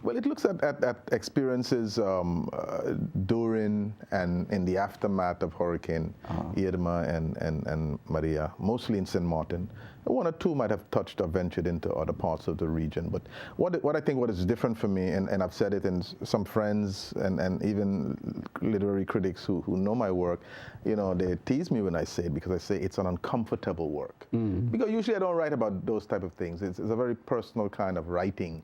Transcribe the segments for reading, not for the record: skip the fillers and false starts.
Well, it looks at experiences during and in the aftermath of Hurricane Irma and Maria, mostly in St. Martin. One or two might have touched or ventured into other parts of the region. But what I think what is different for me, and I've said it in some friends and even literary critics who know my work, you know, they tease me when I say it because I say it's an uncomfortable work. Because usually I don't write about those type of things. It's a very personal kind of writing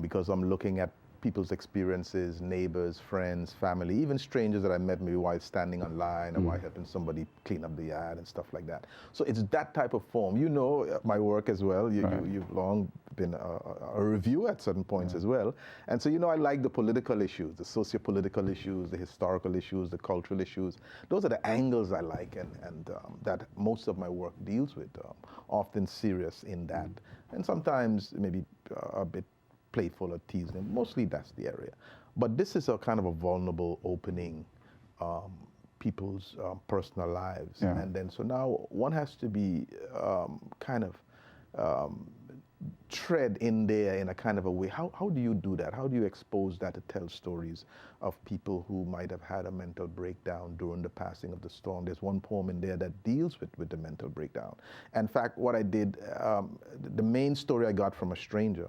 because I'm looking at people's experiences, neighbors, friends, family, even strangers that I met maybe while standing online or while helping somebody clean up the yard and stuff like that. So it's that type of form. You know my work as well. You've long been a reviewer at certain points as well. And so, you know, I like the political issues, the socio-political issues, the historical issues, the cultural issues. Those are the angles I like and that most of my work deals with, often serious in that. And sometimes maybe a bit playful or teasing. Mostly that's the area. But this is a kind of a vulnerable opening people's personal lives. And then so now one has to be kind of tread in there in a kind of a way. How do you do that? How do you expose that to tell stories of people who might have had a mental breakdown during the passing of the storm? There's one poem in there that deals with the mental breakdown. In fact, what I did, the main story I got from a stranger.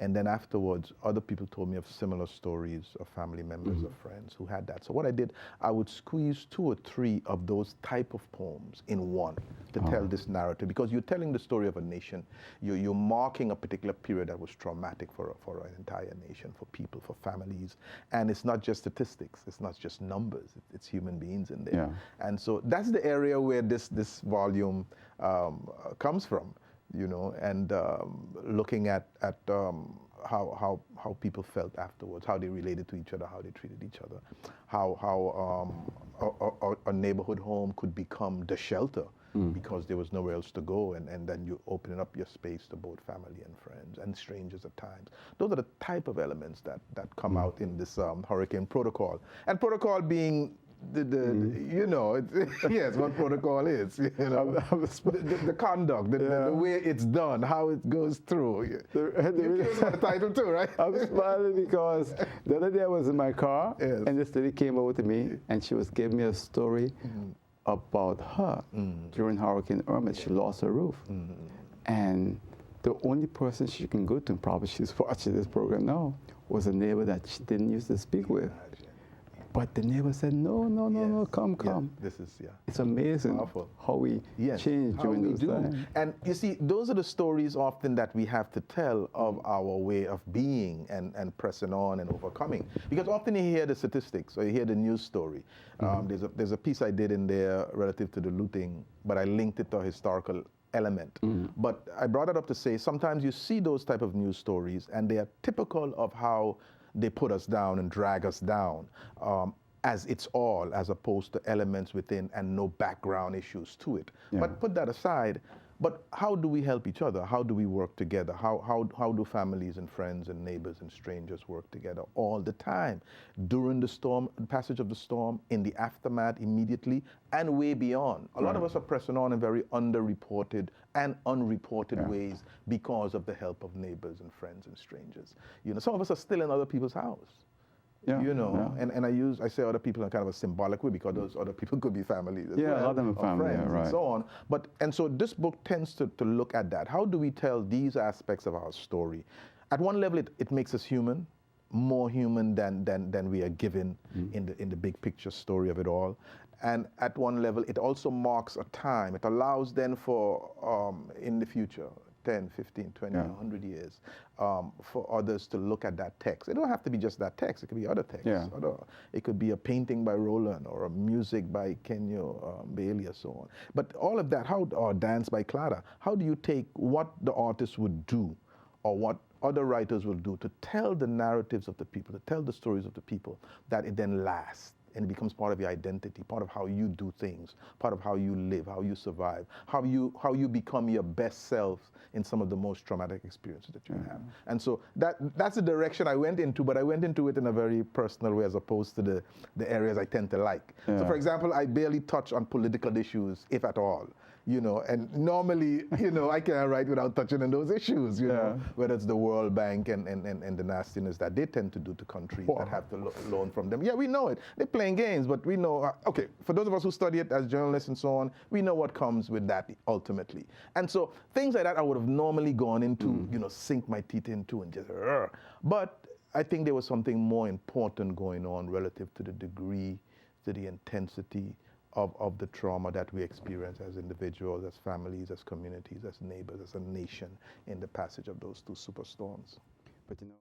And then afterwards, other people told me of similar stories of family members or friends who had that. So what I did, I would squeeze 2 or 3 of those type of poems in one to tell this narrative. Because you're telling the story of a nation. You're marking a particular period that was traumatic for an entire nation, for people, for families. And it's not just statistics. It's not just numbers. It's human beings in there. And so that's the area where this volume comes from. You know, and looking at how people felt afterwards, how they related to each other, how they treated each other, how a neighborhood home could become the shelter because there was nowhere else to go, and then you open up your space to both family and friends and strangers at times. Those are the type of elements that come out in this hurricane protocol, and protocol being you know, yes, what protocol is, you know, the conduct, the way it's done, how it goes through. You're curious about the title too, right? I'm smiling because the other day I was in my car and this lady came over to me and she was giving me a story about her during Hurricane Irma. She lost her roof. And the only person she can go to, and probably she's watching this program now, was a neighbor that she didn't used to speak with. But the neighbor said, no, come. This is, It's amazing how we change during those times. And you see, those are the stories often that we have to tell of our way of being and pressing on and overcoming. Because often you hear the statistics or you hear the news story. There's a piece I did in there relative to the looting, but I linked it to a historical element. But I brought it up to say sometimes you see those type of news stories and they are typical of how they put us down and drag us down as it's all, as opposed to elements within and no background issues to it. But put that aside, but how do we help each other? How do we work together? How do families and friends and neighbors and strangers work together all the time? During the storm, passage of the storm, in the aftermath immediately, and way beyond. A lot of us are pressing on in very underreported and unreported ways because of the help of neighbors and friends and strangers. You know, some of us are still in other people's house. You know, and I say other people in kind of a symbolic way because those other people could be family as well, a lot of them are family, friends and so on. And so this book tends to look at that. How do we tell these aspects of our story? At one level, it makes us human, more human than we are given in the big picture story of it all. And at one level, it also marks a time. It allows then for, in the future, 10, 15, 20, 100 years, for others to look at that text. It don't have to be just that text. It could be other texts. It could be a painting by Roland or a music by Kenyo Bailey or so on. But all of that, or dance by Clara, how do you take what the artist would do or what other writers will do to tell the narratives of the people, to tell the stories of the people, that it then lasts? And it becomes part of your identity, part of how you do things, part of how you live, how you survive, how you become your best self in some of the most traumatic experiences that you have. And so that's the direction I went into, but I went into it in a very personal way as opposed to the areas I tend to like. So for example, I barely touch on political issues, if at all. you know, and normally, you know, I can't write without touching on those issues, you know, whether it's the World Bank and the nastiness that they tend to do to countries that have to loan from them. Yeah, we know it. They're playing games, but we know, okay, for those of us who study it as journalists and so on, we know what comes with that ultimately. And so things like that I would have normally gone into, you know, sink my teeth into and just, but I think there was something more important going on relative to the degree, to the intensity of the trauma that we experience as individuals, as families, as communities, as neighbors, as a nation in the passage of those two superstorms. But you know.